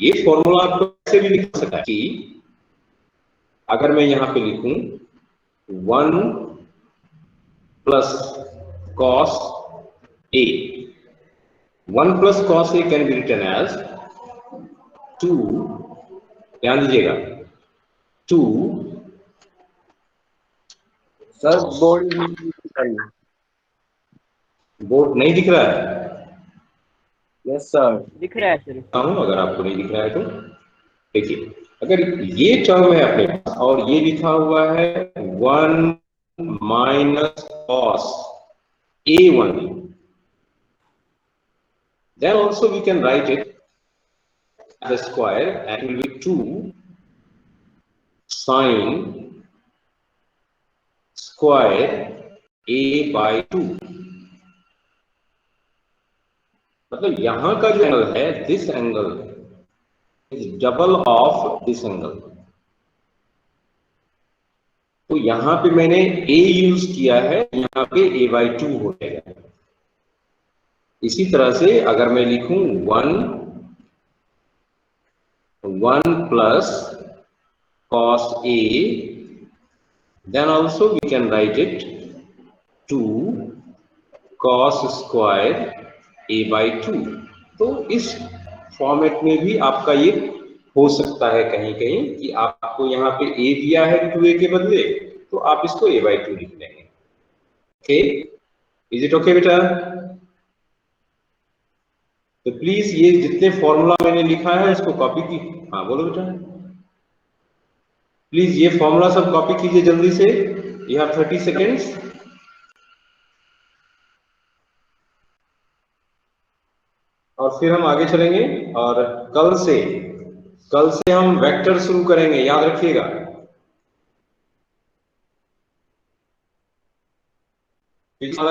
ये फॉर्मूला आपको ऐसे भी लिख सकता है कि अगर मैं यहां पे लिखूं 1 plus cos A, 1 plus cos A can be written as 2, ध्यान दीजिएगा, 2 सर बोर्ड नहीं दिख रहा है? यस सर दिख रहा है सर। अगर आपको नहीं दिख रहा है तो देखिए, अगर ये टर्म है अपने पास और ये लिखा हुआ है 1 minus cos A1, then also we can write it as a square and it will be 2 sin square A by 2। मतलब यहां का जो एंगल है, this angle is double of this angle. तो यहां पे मैंने a यूज किया है, यहां पे A/2 हो जाएगा। इसी तरह से अगर मैं लिखूं 1 plus cos A, then also we can write it 2 cos square A/2। तो इस फॉर्मेट में भी आपका ये हो सकता है कहीं कहीं कि आपको यहाँ पे a दिया है 2a के बदले, तो आप इसको A/2 लिख लेंगे। ओके, इज इट ओके बेटा? तो प्लीज ये जितने फॉर्मूला मैंने लिखा है इसको कॉपी की, हाँ बोलो बेटा, प्लीज ये फॉर्मूला सब कॉपी कीजिए जल्दी से, यू हैव 30 सेकेंड्स। और फिर हम आगे चलेंगे और कल से हम वेक्टर शुरू करेंगे, याद रखिएगा।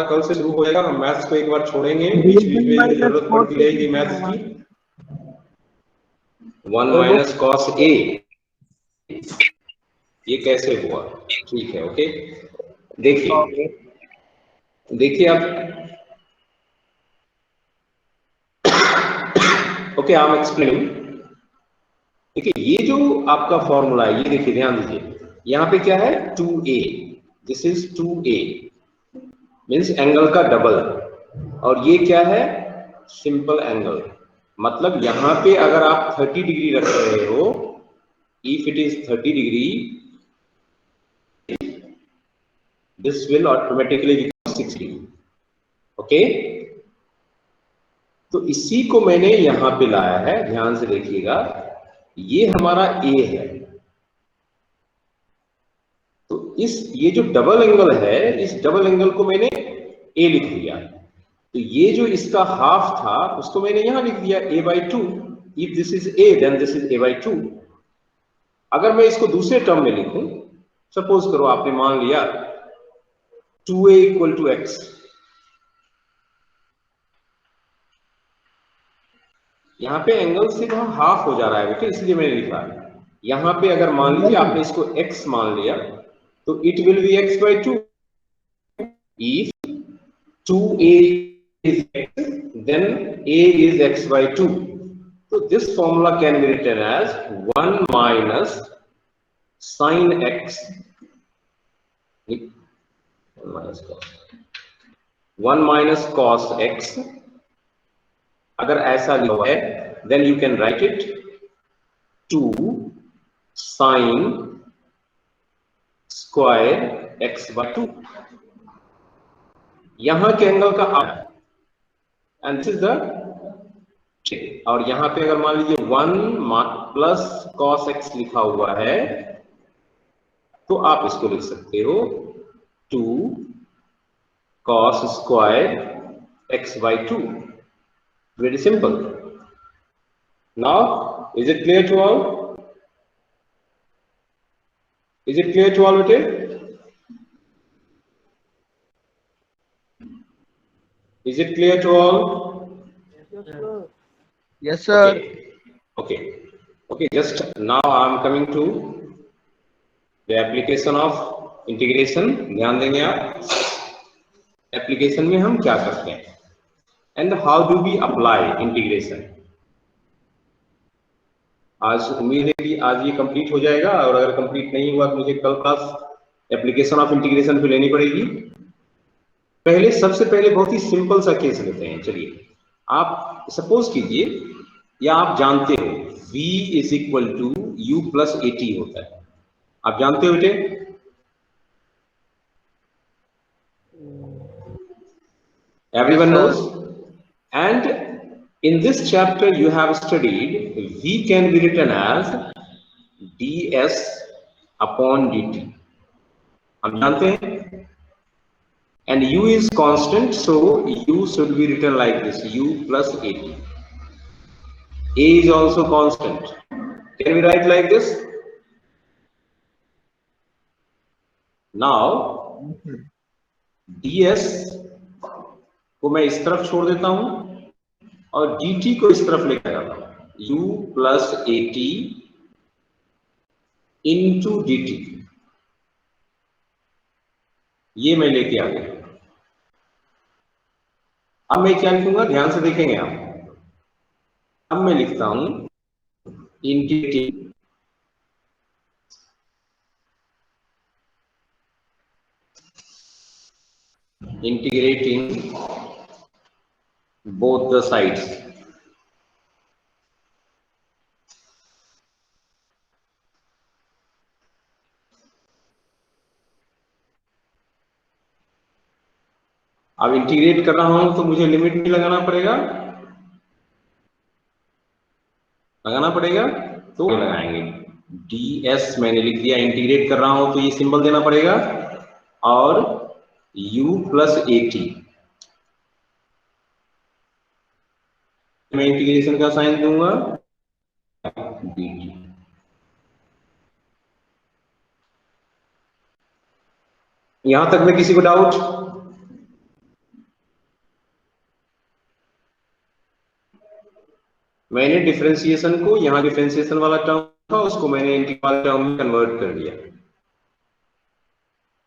कल से शुरू हो जाएगा, हम मैथ्स को एक बार छोड़ेंगे, बीच बीच में जरूरत पड़ती रहेगी मैथ्स की। 1 माइनस कॉस ए, ये कैसे हुआ? ठीक है, ओके। देखिए आप, ओके आई एम एक्सप्लेनिंग। देखिए ये जो आपका फॉर्मूला है, ये देखिए ध्यान दीजिए, यहाँ पे क्या है 2a, this is 2a means angle का डबल, और ये क्या है सिंपल एंगल। मतलब यहाँ पे अगर आप 30 डिग्री रख रहे हो, if it is 30 degree, this will automatically become 60। Okay, तो इसी को मैंने यहां पे लाया है, ध्यान से देखिएगा, ये हमारा a है। तो ये जो डबल एंगल है, इस डबल एंगल को मैंने a लिख दिया। तो ये जो इसका हाफ था उसको मैंने यहां लिख दिया A/2। If this is a then this is A/2। अगर मैं इसको दूसरे टर्म में लिखूं, सपोज करो आपने मान लिया 2a = x, यहाँ पे एंगल सिर्फ हाफ हो जा रहा है बेटे, इसलिए मैंने लिखा। यहाँ पे अगर मान लीजिए आपने इसको x मान लिया, तो it will be x/2। If 2a is x, then a is x/2। तो this formula can be written as 1 minus sine x, 1 minus cos x। अगर ऐसा लिखा है then you can write it 2 sine square x/2। यहां के angle का and this is the, और यहां पे अगर मान लीजिए 1 प्लस कॉस x लिखा हुआ है, तो आप इसको लिख सकते हो 2 cos square x/2। Very simple. Now, is it clear to all? Is it clear to all, bete? Is it clear to all? Yes sir. Okay. Just now I am coming to the application of integration. ध्यान देंगे आप, application में हम क्या करते हैं, and how do we apply integration? आज उम्मीद है कि आज ये कंप्लीट हो जाएगा, और अगर कंप्लीट नहीं हुआ तो मुझे कल क्लास एप्लीकेशन ऑफ इंटीग्रेशन पे लेनी पड़ेगी। पहले सबसे पहले बहुत ही सिंपल सा केस लेते हैं। चलिए, आप सपोज कीजिए या आप जानते हो v is equal to u plus a t होता है। आप जानते हो बेटे? Everyone Yes, knows. sir. And in this chapter you have studied v can be written as ds upon dt. हम जानते हैं, and u is constant, so u should be written like this, u plus at. A is also constant. Can we write like this? Now ds को मैं इस तरफ छोड़ देता हूं और dt को इस तरफ लेकर आता हूं, u plus at into dt, ये मैं लेके आ गया। अब मैं क्या लिखूंगा, ध्यान से देखेंगे आप। अब मैं लिखता हूं integrating both the sides। अब इंटीग्रेट कर रहा हूं तो मुझे लिमिट भी लगाना पड़ेगा, तो लगाएंगे। ds मैंने लिख दिया, इंटीग्रेट कर रहा हूं तो ये सिंबल देना पड़ेगा, और u प्लस ए टी मैं इंटीग्रेशन का साइन दूंगा dt। यहां तक में किसी को डाउट? मैंने डिफरेंशिएशन को, यहाँ डिफरेंशिएशन वाला टर्म था उसको मैंने इंटीग्रल टर्म में कन्वर्ट कर दिया।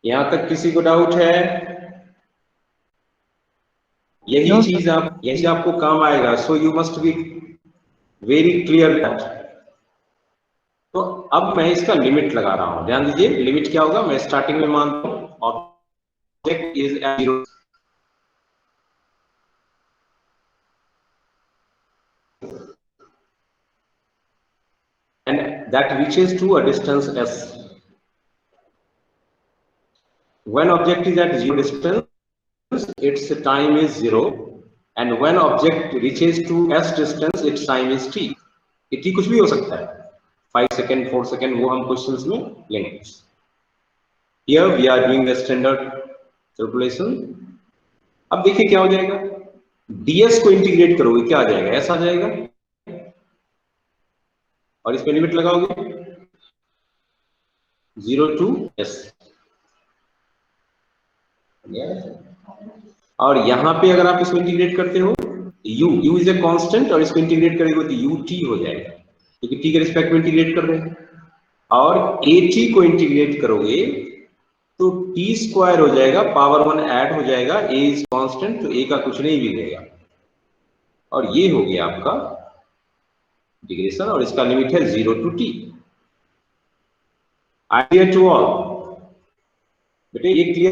यहां तक किसी को डाउट है? यही चीज आपको काम आएगा, so you must be very clear that. तो अब मैं इसका लिमिट लगा रहा हूं, ध्यान दीजिए। लिमिट क्या होगा, मैं स्टार्टिंग में मानता हूं object is at 0, and that reaches to a distance s. When object is at 0 distance, its time is 0, and when object reaches to s distance, its time is t। ये t कुछ भी हो सकता है, 5 second 4 second, वो हम questions में लेंगे। Here we are doing the standard calculation। अब देखिए क्या हो जाएगा, ds को इंटीग्रेट करोगे क्या आ जाएगा, s आ जाएगा, और इसमें लिमिट लगाओगे 0 to s। और यहां पे अगर आप इसको इंटीग्रेट करते हो, u इज ए कांस्टेंट, और इसको इंटीग्रेट करेंगे तो ut हो जाएगा, क्योंकि t के रिस्पेक्ट में इंटीग्रेट कर रहे हैं। और at को इंटीग्रेट करोगे तो t स्क्वायर हो जाएगा, पावर 1 ऐड हो जाएगा, a इज कांस्टेंट तो a का कुछ नहीं बिगड़ेगा, और ये हो गया आपका इंटीग्रेशन, और इसका लिमिट है 0 to t। Idea to all बेटे, ये क्लियर?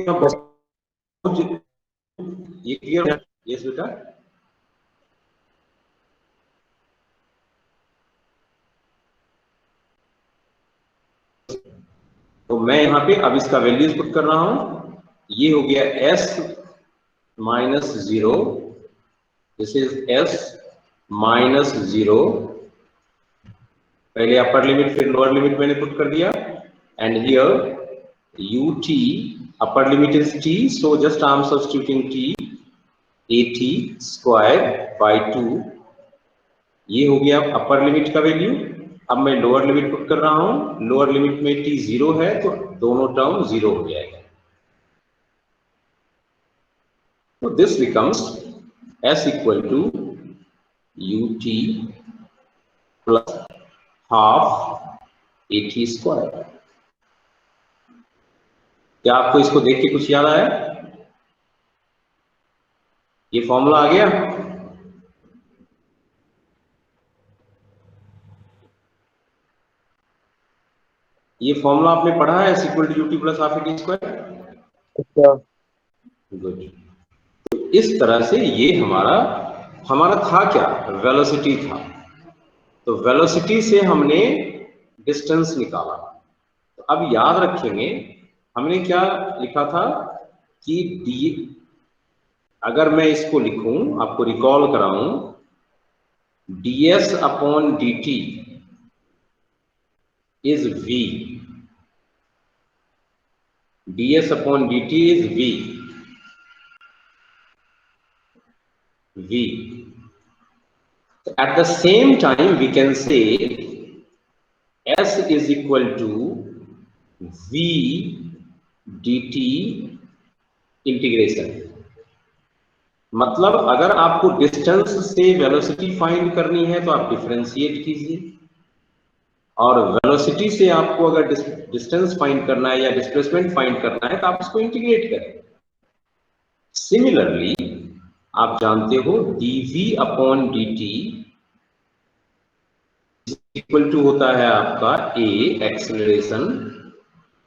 ये क्लियर? यस बेटा। तो मैं यहां पे अब इसका वैल्यूज पुट कर रहा हूं। ये हो गया s minus 0, this is s minus 0, पहले अपर लिमिट फिर लोअर लिमिट मैंने पुट कर दिया, and here ut upper limit is t, so just I am substituting t at square by 2। ये हो गया अपर लिमिट का वैल्यू। अब मैं लोअर लिमिट पुट कर रहा हूं, लोअर लिमिट में t 0 है तो दोनों टर्म 0 हो जाएगा। तो this becomes s equal to ut plus half at square. क्या आपको इसको देख के कुछ याद आया? ये फॉर्मूला आ गया? ये फॉर्मूला आपने पढ़ा है, s equal to ut plus half a t square. Good. तो इस तरह से ये हमारा था क्या, वेलोसिटी था। तो वेलोसिटी से हमने डिस्टेंस निकाला। तो अब याद रखेंगे हमने क्या लिखा था कि डी, अगर मैं इसको लिखूं, आपको रिकॉल कराऊं, ds upon dt is v, ds upon dt is v. At the same time we can say s is equal to v dt integration. मतलब अगर आपको डिस्टेंस से वेलोसिटी फाइंड करनी है तो आप डिफरेंशिएट कीजिए, और वेलोसिटी से आपको अगर डिस्टेंस फाइंड करना है या डिस्प्लेसमेंट फाइंड करना है तो आप इसको इंटीग्रेट करें। सिमिलरली आप जानते हो dv upon dt equal to होता है आपका a एक्सेलरेशन।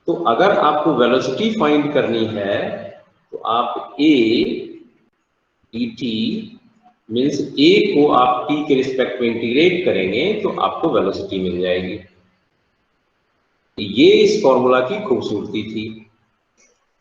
तो अगर आपको वेलोसिटी फाइंड करनी है तो आप a dt मीन्स a को आप t के रिस्पेक्ट में इंटीग्रेट करेंगे तो आपको वेलोसिटी मिल जाएगी। ये इस फॉर्मूला की खूबसूरती थी।